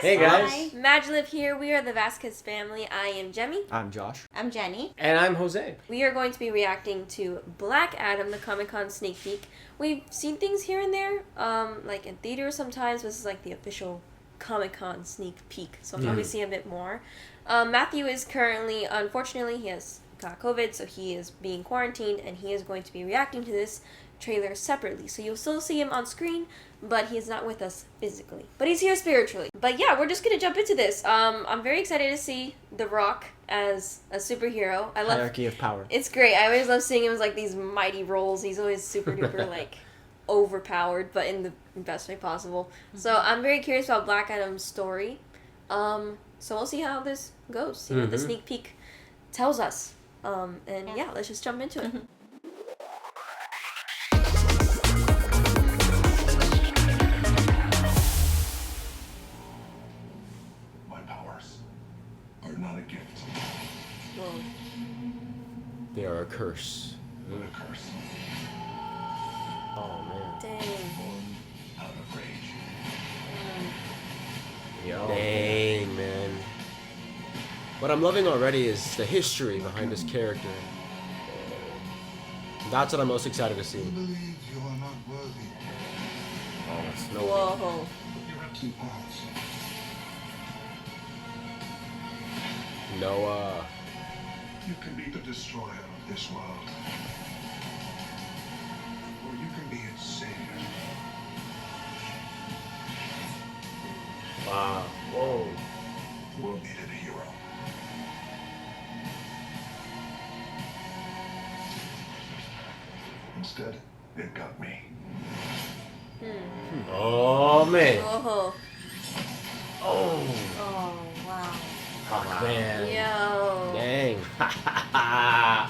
guys. Hey guys. Hi. MaJeliv here. We are the Vasquez family. I am Jemmy. I'm Josh. I'm Jenny. And I'm Jose. We are going to be reacting to Black Adam, the Comic-Con sneak peek. We've seen things here and there, like in theaters sometimes. This is like the official Comic-Con sneak peek, so I'll probably see a bit more. Matthew is currently, unfortunately, he has got COVID, so he is being quarantined, and he is going to be reacting to this trailer separately. So you'll still see him on screen, but he's not with us physically. But he's here spiritually. But yeah, we're just gonna jump into this. I'm very excited to see The Rock as a superhero. I love Hierarchy of power. It's great. I always love seeing him as like these mighty roles. He's always super duper like overpowered, but in the best way possible. So I'm very curious about Black Adam's story. So we'll see how this goes. See what the sneak peek tells us. And yeah, let's just jump into it. My powers are not a gift, Whoa. They are a curse. but a curse. Oh man. Dang. Born out of rage. Yo. Dang, man. What I'm loving already is the history behind this character. That's what I'm most excited to see. You believe you are not worthy. Oh, that's no. Whoa. You have two paths. Noah. You can be the destroyer of this world, or you can be its savior. Wow. Whoa. The world needed a hero. Instead, it got me. Oh man. Whoa. Oh. Oh, wow. Fuck, man. Yo. Dang.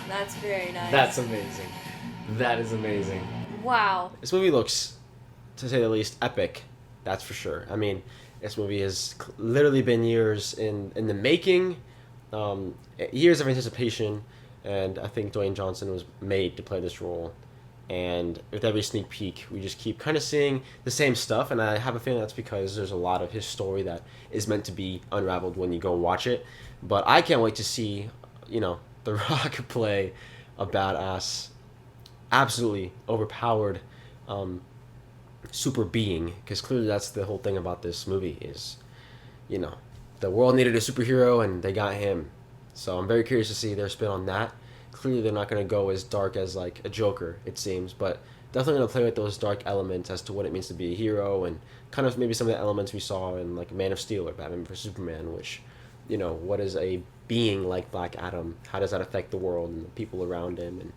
That's very nice. That's amazing. That is amazing. Wow. This movie looks, to say the least, epic. That's for sure. I mean, this movie has literally been years in the making, years of anticipation, and I think Dwayne Johnson was made to play this role. And with every sneak peek, we just keep kind of seeing the same stuff, and I have a feeling that's because there's a lot of his story that is meant to be unraveled when you go watch it. But I can't wait to see, The Rock play a badass, absolutely overpowered super being, because clearly that's the whole thing about this movie is, the world needed a superhero and they got him. So I'm very curious to see their spin on that. Clearly they're not going to go as dark as like a Joker, it seems, but definitely going to play with those dark elements as to what it means to be a hero, and kind of maybe some of the elements we saw in like Man of Steel or Batman vs Superman, which, what is a being like Black Adam, how does that affect the world and the people around him, and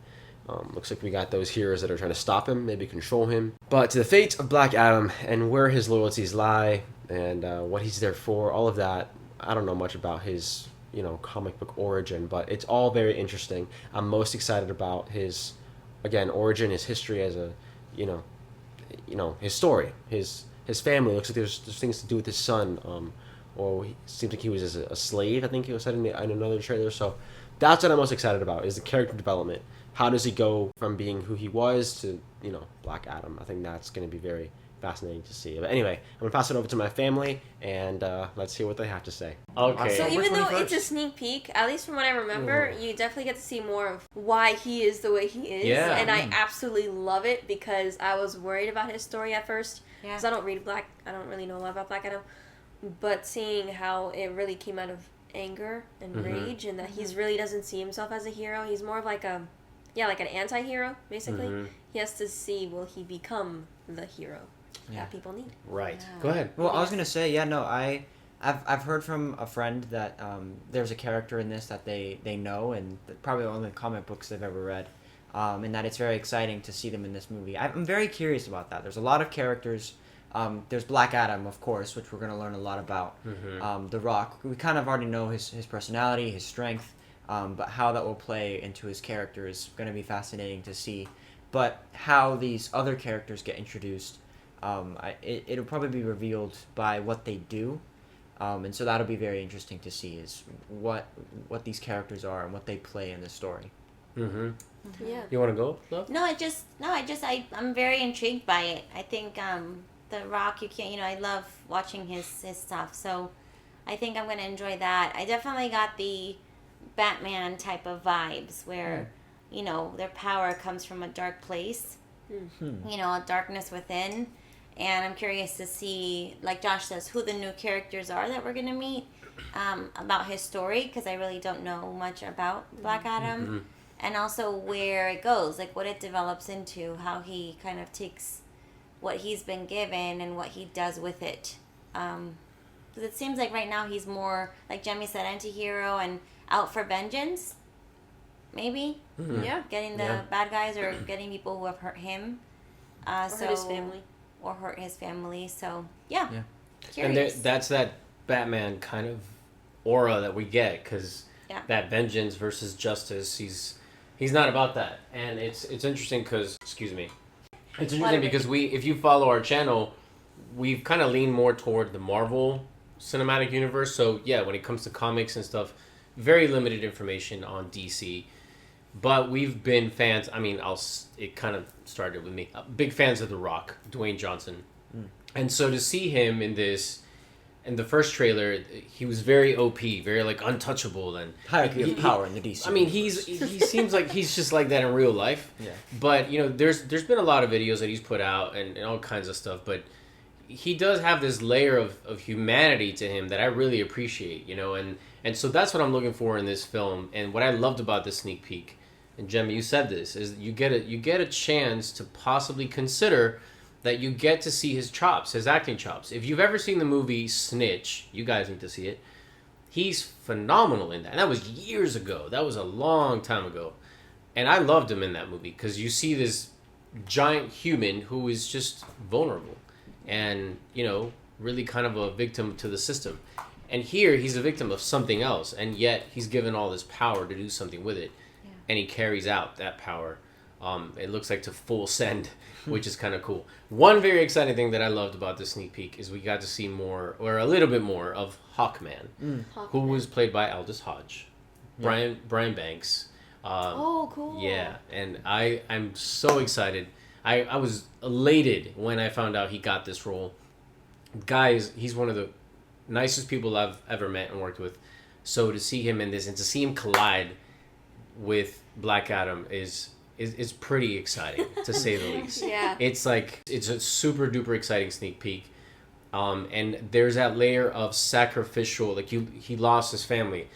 looks like we got those heroes that are trying to stop him, maybe control him. But to the fate of Black Adam and where his loyalties lie and what he's there for, all of that, I don't know much about his comic book origin, but it's all very interesting. I'm most excited about his, again, origin, his history as a, his story, his family. Looks like there's things to do with his son, or he seems like he was a slave, I think he was said in another trailer. So that's what I'm most excited about, is the character development. How does he go from being who he was to, Black Adam? I think that's going to be very fascinating to see. But anyway, I'm going to pass it over to my family, and let's hear what they have to say. Okay. So even though it's a sneak peek, at least from what I remember, you definitely get to see more of why he is the way he is. Yeah. And I absolutely love it, because I was worried about his story at first. Yeah. Because I don't really know a lot about Black Adam. But seeing how it really came out of anger and rage, and that he's really doesn't see himself as a hero. He's more of like an anti-hero, basically. He has to see, will he become the hero that people need. Right. Yeah. Go ahead. Well, I was gonna say, I've heard from a friend that there's a character in this that they know, and probably one of the comic books they've ever read, and that it's very exciting to see them in this movie. I'm very curious about that. There's a lot of characters. There's Black Adam, of course, which we're gonna learn a lot about. The Rock, we kind of already know his personality, his strength, but how that will play into his character is gonna be fascinating to see. But how these other characters get introduced, it'll probably be revealed by what they do, and so that'll be very interesting to see, is what these characters are and what they play in the story. Yeah. You want to go, love? I'm very intrigued by it. I think The Rock, you can't, I love watching his stuff. So I think I'm going to enjoy that. I definitely got the Batman type of vibes where, their power comes from a dark place, a darkness within. And I'm curious to see, like Josh says, who the new characters are that we're going to meet, about his story, because I really don't know much about Black Adam. And also where it goes, like what it develops into, how he kind of takes what he's been given and what he does with it. Because it seems like right now he's more, like Jemmy said, anti-hero and out for vengeance, maybe. Yeah. Getting the bad guys or getting people who have hurt him. Or hurt his family. Or hurt his family. So, yeah. And that's that Batman kind of aura that we get, because that vengeance versus justice, he's not about that. And it's interesting because, excuse me, it's interesting because if you follow our channel, we've kind of leaned more toward the Marvel cinematic universe. So yeah, when it comes to comics and stuff, very limited information on DC. But we've been fans. I mean, it kind of started with me. Big fans of The Rock, Dwayne Johnson. And so to see him in the first trailer, he was very OP, very like untouchable and hierarchy of power in the DC. I mean, he seems like he's just like that in real life. Yeah. But there's been a lot of videos that he's put out and all kinds of stuff. But he does have this layer of humanity to him that I really appreciate. And so that's what I'm looking for in this film. And what I loved about this sneak peek, and Jemmy, you said this, is you get a chance to possibly consider that you get to see his chops, his acting chops. If you've ever seen the movie Snitch, you guys need to see it. He's phenomenal in that. And that was years ago. That was a long time ago. And I loved him in that movie because you see this giant human who is just vulnerable and, really kind of a victim to the system. And here he's a victim of something else, and yet he's given all this power to do something with it. Yeah. And he carries out that power. It looks like to full send, which is kind of cool. One very exciting thing that I loved about this sneak peek is we got to see more, or a little bit more, of Hawkman, who was played by Aldous Hodge, Brian Banks. Cool. Yeah, and I'm so excited. I was elated when I found out he got this role. Guys, he's one of the nicest people I've ever met and worked with. So to see him in this and to see him collide with Black Adam is pretty exciting, to say the least. Yeah. It's a super duper exciting sneak peek. And there's that layer of sacrificial, like he lost his family.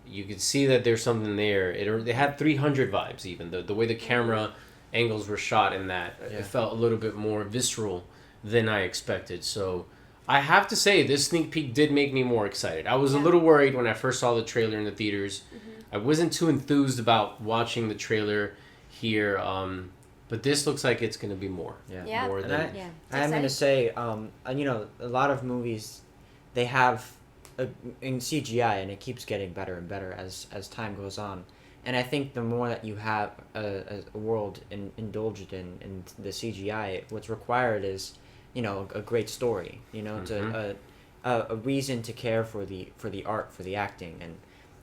You could see that there's something there. It had 300 vibes even. The way the camera angles were shot in that, it felt a little bit more visceral than I expected. So I have to say, this sneak peek did make me more excited. I was a little worried when I first saw the trailer in the theaters. I wasn't too enthused about watching the trailer here, but this looks like it's going to be more. Yeah. More than... I'm going to say, a lot of movies, they have in CGI, and it keeps getting better and better as time goes on. And I think the more that you have a world indulged in the CGI, what's required is, a great story, to a reason to care for the art, for the acting,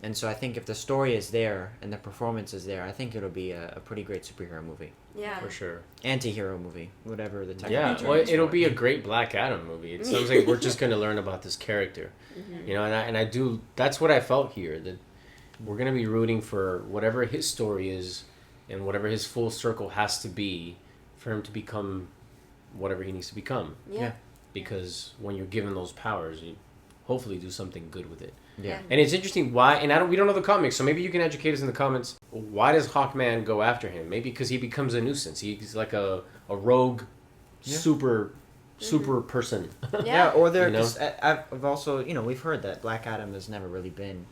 and so I think if the story is there and the performance is there, I think it'll be a pretty great superhero movie. Yeah, for sure. Anti-hero movie, whatever the technical term well, is it'll for be a great Black Adam movie. It sounds like we're just going to learn about this character, and I do. That's what I felt here. That we're going to be rooting for whatever his story is, and whatever his full circle has to be, for him to become whatever he needs to become. Yeah. Because when you're given those powers, you hopefully do something good with it. Yeah. And it's interesting why, and we don't know the comics, so maybe you can educate us in the comments. Why does Hawkman go after him? Maybe because he becomes a nuisance. He's like a rogue, super person. Yeah, or they're just, I've also, we've heard that Black Adam has never really been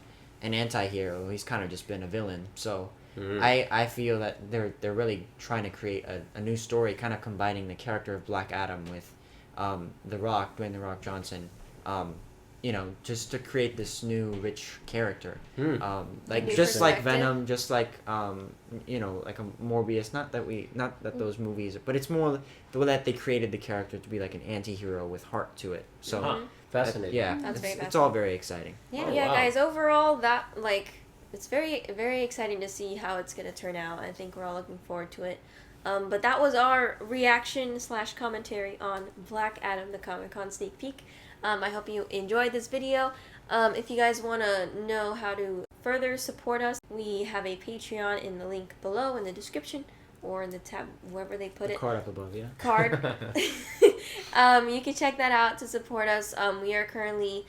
an anti-hero. He's kind of just been a villain. So I feel that they're really trying to create a new story, kind of combining the character of Black Adam with The Rock, Dwayne "The Rock" Johnson, just to create this new rich character. Just like Venom, just like like a Morbius. Not that those movies, but it's more the way that they created the character to be like an anti-hero with heart to it. So fascinating. It's all very exciting. Yeah, guys. Overall, it's very, very exciting to see how it's gonna turn out. I think we're all looking forward to it. But that was our reaction / commentary on Black Adam, the Comic-Con sneak peek. I hope you enjoyed this video. If you guys want to know how to further support us, we have a Patreon in the link below in the description, or in the tab, wherever they put The it. card up above, yeah. Card. You can check that out to support us. We are currently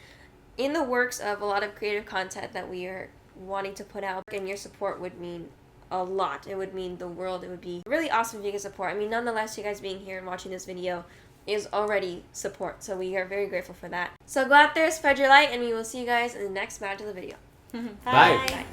in the works of a lot of creative content that we are wanting to put out, and your support would mean a lot. It would mean the world. It would be really awesome if you could support. I mean, nonetheless, you guys being here and watching this video is already support, so we are very grateful for that. So go out there, spread your light, and we will see you guys in the next MaJeliv video. Bye. Bye.